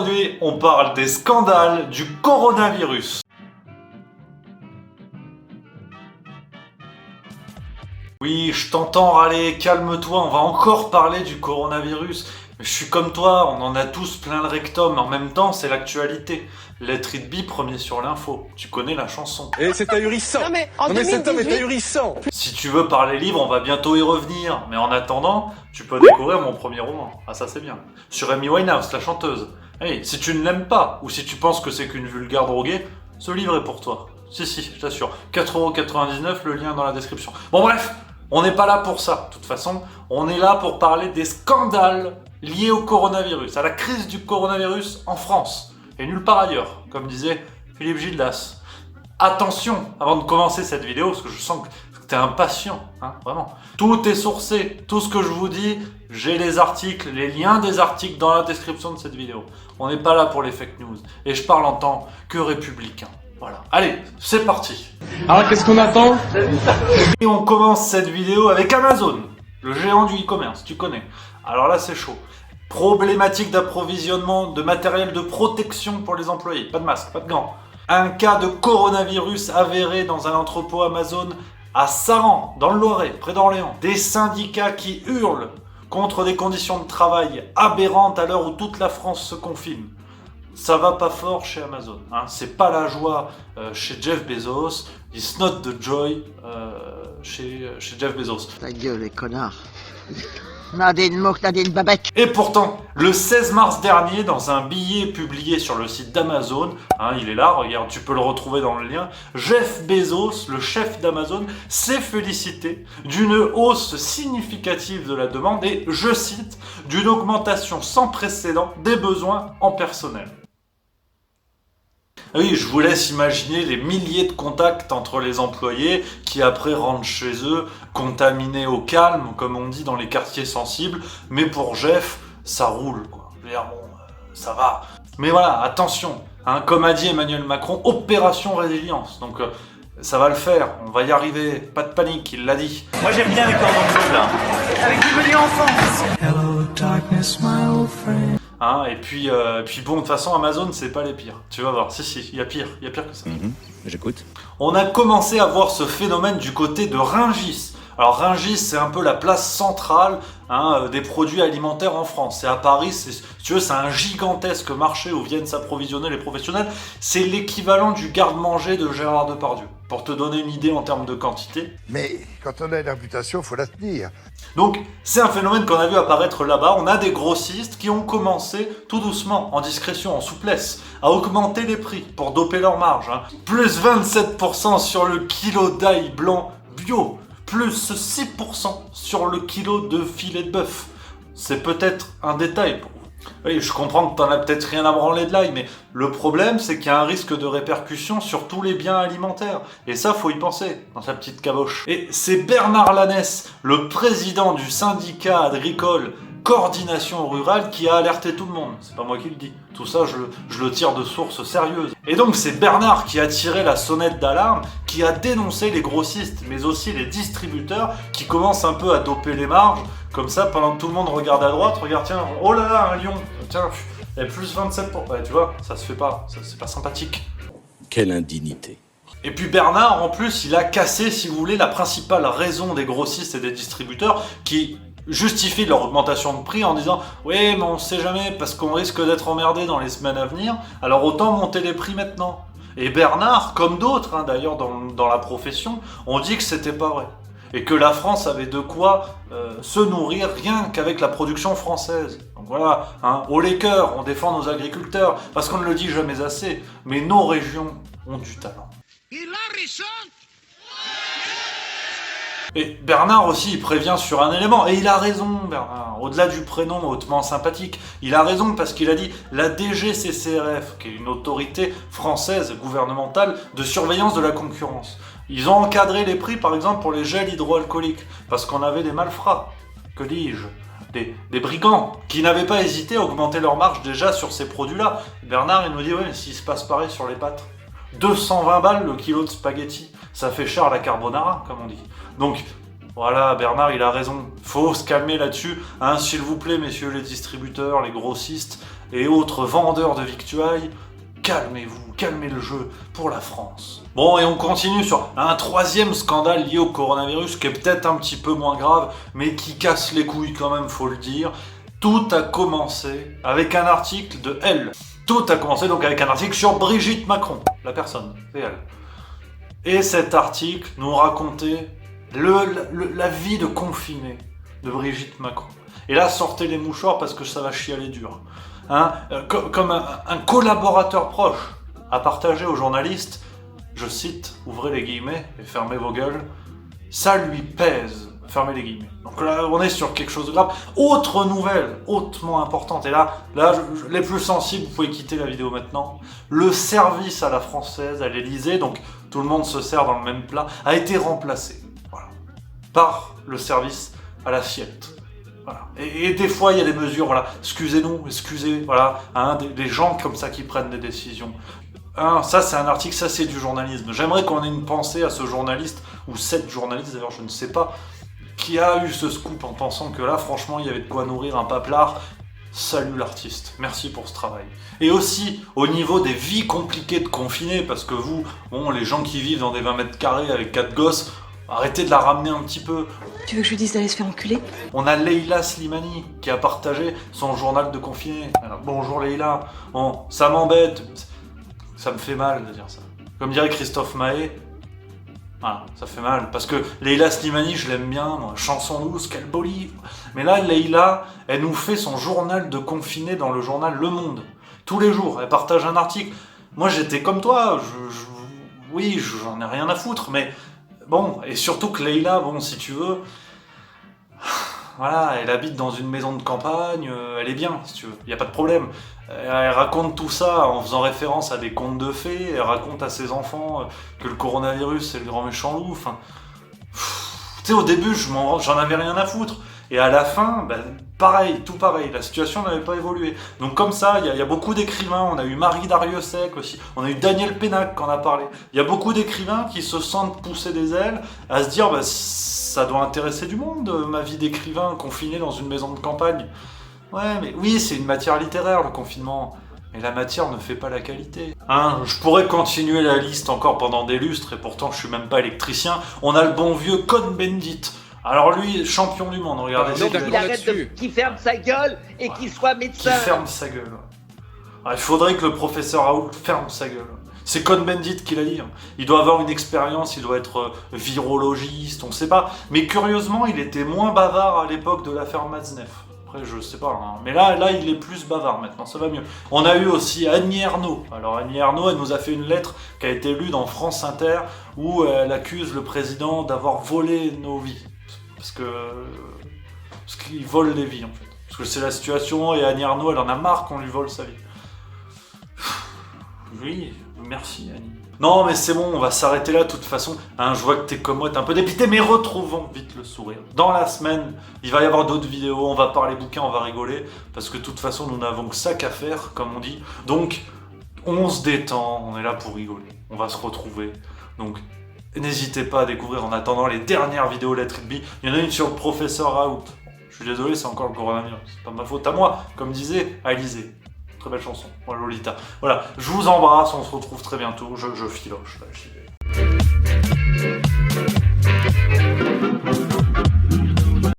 Aujourd'hui, on parle des scandales du coronavirus. Oui, je t'entends râler, calme-toi, on va encore parler du coronavirus. Je suis comme toi, on en a tous plein le rectum, mais en même temps, c'est l'actualité. Let It Be, premier sur l'info. Tu connais la chanson. Et c'est ahurissant. Non mais en 2018... cet homme est ahurissant. Si tu veux parler livre, on va bientôt y revenir. Mais en attendant, tu peux découvrir mon premier roman. Ah, ça c'est bien. Sur Amy Winehouse, la chanteuse. Hey, si tu ne l'aimes pas, ou si tu penses que c'est qu'une vulgaire droguée, ce livre est pour toi. Si, je t'assure. 4,99€, le lien dans la description. Bon bref, on n'est pas là pour ça. De toute façon, on est là pour parler des scandales liés au coronavirus, à la crise du coronavirus en France, et nulle part ailleurs, comme disait Philippe Gildas. Attention, avant de commencer cette vidéo, parce que je sens que t'es impatient, hein, vraiment. Tout est sourcé, tout ce que je vous dis, j'ai les articles, les liens des articles dans la description de cette vidéo. On n'est pas là pour les fake news, et je parle en tant que républicain. Voilà. Allez, c'est parti. Alors qu'est-ce qu'on attend? Et on commence cette vidéo avec Amazon, le géant du e-commerce, tu connais. Alors là, c'est chaud. Problématique d'approvisionnement de matériel de protection pour les employés. Pas de masque, pas de gants. Un cas de coronavirus avéré dans un entrepôt Amazon à Saran, dans le Loiret, près d'Orléans. Des syndicats qui hurlent contre des conditions de travail aberrantes à l'heure où toute la France se confine. Ça va pas fort chez Amazon, hein. C'est pas la joie chez Jeff Bezos. It's not the joy chez Jeff Bezos. Ta gueule, les connards. Nadine Mouk, Nadine Babek. Et pourtant, le 16 mars dernier, dans un billet publié sur le site d'Amazon, hein, il est là, regarde, tu peux le retrouver dans le lien, Jeff Bezos, le chef d'Amazon, s'est félicité d'une hausse significative de la demande et, je cite, d'une augmentation sans précédent des besoins en personnel. Oui, je vous laisse imaginer les milliers de contacts entre les employés qui après rentrent chez eux, contaminés au calme, comme on dit dans les quartiers sensibles, mais pour Jeff, ça roule, quoi. Je veux dire, bon, ça va. Mais voilà, attention, hein, comme a dit Emmanuel Macron, opération résilience, donc ça va le faire, on va y arriver, pas de panique, il l'a dit. Moi j'aime bien les cordons bleus là, avec du menu enfance. Hello darkness, my old friend. Hein, et puis bon, de toute façon, Amazon, c'est pas les pires. Tu vas voir, si, il y a pire que ça. J'écoute. On a commencé à voir ce phénomène du côté de Rungis. Alors Rungis, c'est un peu la place centrale, hein, des produits alimentaires en France. Et à Paris, si tu veux, c'est un gigantesque marché où viennent s'approvisionner les professionnels. C'est l'équivalent du garde-manger de Gérard Depardieu, pour te donner une idée en termes de quantité. Mais quand on a une réputation, il faut la tenir. Donc, c'est un phénomène qu'on a vu apparaître là-bas. On a des grossistes qui ont commencé, tout doucement, en discrétion, en souplesse, à augmenter les prix pour doper leur marge. Hein. Plus 27% sur le kilo d'ail blanc bio. Plus 6% sur le kilo de filet de bœuf. C'est peut-être un détail pour vous. Oui, je comprends que t'en as peut-être rien à branler de l'ail, mais le problème, c'est qu'il y a un risque de répercussion sur tous les biens alimentaires. Et ça, faut y penser, dans sa petite caboche. Et c'est Bernard Lanès, le président du syndicat agricole Coordination Rurale, qui a alerté tout le monde. C'est pas moi qui le dis. Tout ça, je le tire de sources sérieuses. Et donc, c'est Bernard qui a tiré la sonnette d'alarme, qui a dénoncé les grossistes, mais aussi les distributeurs, qui commencent un peu à doper les marges. Comme ça, pendant que tout le monde regarde à droite, regarde, tiens, oh là là, un lion, tiens, et plus 27%. Ouais, tu vois, ça se fait pas, c'est pas sympathique. Quelle indignité. Et puis Bernard, en plus, il a cassé, si vous voulez, la principale raison des grossistes et des distributeurs qui justifient leur augmentation de prix en disant « Oui, mais on sait jamais, parce qu'on risque d'être emmerdé dans les semaines à venir, alors autant monter les prix maintenant. » Et Bernard, comme d'autres, hein, d'ailleurs dans la profession, ont dit que c'était pas vrai. Et que la France avait de quoi se nourrir rien qu'avec la production française. Donc voilà, hein, haut les cœurs, on défend nos agriculteurs, parce qu'on ne le dit jamais assez, mais nos régions ont du talent. Il a raison. Et Bernard aussi, il prévient sur un élément, et il a raison Bernard, au-delà du prénom hautement sympathique, il a raison parce qu'il a dit la DGCCRF, qui est une autorité française gouvernementale de surveillance de la concurrence. Ils ont encadré les prix par exemple pour les gels hydroalcooliques, parce qu'on avait des malfrats, que dis-je, des brigands, qui n'avaient pas hésité à augmenter leur marge déjà sur ces produits-là. Bernard, il nous dit, ouais, mais s'il se passe pareil sur les pâtes, 220 balles le kilo de spaghettis, ça fait cher à la carbonara, comme on dit. Donc, Voilà, Bernard, il a raison. Faut se calmer là-dessus. Hein, s'il vous plaît, messieurs les distributeurs, les grossistes et autres vendeurs de victuailles, calmez-vous, calmez le jeu pour la France. Bon, et on continue sur un troisième scandale lié au coronavirus qui est peut-être un petit peu moins grave, mais qui casse les couilles quand même, faut le dire. Tout a commencé avec un article de Elle. Tout a commencé donc avec un article sur Brigitte Macron, la personne, c'est elle. Et cet article nous racontait la vie de confiné de Brigitte Macron. Et là, sortez les mouchoirs parce que ça va chialer dur. Hein, comme un collaborateur proche a partagé aux journalistes, je cite, ouvrez les guillemets et fermez vos gueules, ça lui pèse, fermez les guillemets. Donc là, on est sur quelque chose de grave. Autre nouvelle, hautement importante, et là les plus sensibles, vous pouvez quitter la vidéo maintenant. Le service à la française, à l'Elysée, donc tout le monde se sert dans le même plat, a été remplacé. Voilà, par le service à l'assiette. Voilà. Et des fois, il y a des mesures, voilà, excusez-nous, excusez, voilà, hein, des gens comme ça qui prennent des décisions. Hein, ça, c'est un article, ça, c'est du journalisme. J'aimerais qu'on ait une pensée à ce journaliste, ou cette journaliste, d'ailleurs, je ne sais pas, qui a eu ce scoop en pensant que là, franchement, il y avait de quoi nourrir un paplard. Salut l'artiste, merci pour ce travail. Et aussi, au niveau des vies compliquées de confinés, parce que vous, bon, les gens qui vivent dans des 20 mètres carrés avec 4 gosses, arrêtez de la ramener un petit peu. Tu veux que je lui dise d'aller se faire enculer? On a Leïla Slimani qui a partagé son journal de confiné. Alors, bonjour Leïla, bon, ça m'embête, ça me fait mal de dire ça. Comme dirait Christophe Maé, voilà, ça fait mal. Parce que Leïla Slimani, je l'aime bien, moi, chanson douce, quel beau livre. Mais là, Leïla, elle nous fait son journal de confiné dans le journal Le Monde. Tous les jours, elle partage un article. Moi, j'étais comme toi, oui, j'en ai rien à foutre, mais bon, et surtout que Leïla, bon, si tu veux, voilà, elle habite dans une maison de campagne, elle est bien, si tu veux, il n'y a pas de problème. Elle raconte tout ça en faisant référence à des contes de fées, elle raconte à ses enfants que le coronavirus c'est le grand méchant loup, enfin... Tu sais, au début, j'en avais rien à foutre, et à la fin, pareil, tout pareil, la situation n'avait pas évolué. Donc comme ça, il y a beaucoup d'écrivains, on a eu Marie Dariussec aussi, on a eu Daniel Pénac qui en a parlé. Il y a beaucoup d'écrivains qui se sentent pousser des ailes à se dire, ça doit intéresser du monde, ma vie d'écrivain confiné dans une maison de campagne. Ouais, mais oui, c'est une matière littéraire, le confinement. Mais la matière ne fait pas la qualité. Hein, je pourrais continuer la liste encore pendant des lustres, et pourtant je suis même pas électricien. On a le bon vieux Cohn-Bendit. Alors lui, champion du monde, regardez. Il arrête qu'il ferme sa gueule et qu'il soit médecin. Qu'il ferme sa gueule. Alors, il faudrait que le professeur Raoult ferme sa gueule. C'est Cohn-Bendit qui l'a dit. Il doit avoir une expérience, il doit être virologiste, on sait pas. Mais curieusement, il était moins bavard à l'époque de l'affaire Matzneff. Après, je sais pas, hein. Mais là, il est plus bavard maintenant, ça va mieux. On a eu aussi Annie Ernaux. Alors Annie Ernaux, elle nous a fait une lettre qui a été lue dans France Inter, où elle accuse le président d'avoir volé nos vies. Parce qu'il vole les vies, en fait. Parce que c'est la situation, et Annie Ernaux, elle en a marre qu'on lui vole sa vie. Oui, merci Annie. Non, mais c'est bon, on va s'arrêter là de toute façon. Hein, je vois que t'es comme moi, t'es un peu dépité, mais retrouvons vite le sourire. Dans la semaine, il va y avoir d'autres vidéos, on va parler bouquins, on va rigoler, parce que de toute façon, nous n'avons que ça qu'à faire, comme on dit. Donc, on se détend, on est là pour rigoler. On va se retrouver. Donc, n'hésitez pas à découvrir en attendant les dernières vidéos Let It Be. Il y en a une sur le professeur Raoult. Je suis désolé, c'est encore le coronavirus. C'est pas ma faute à moi, comme disait Alizé. Très belle chanson, moi Lolita. Voilà, je vous embrasse, on se retrouve très bientôt. Je filoche là, j'y vais.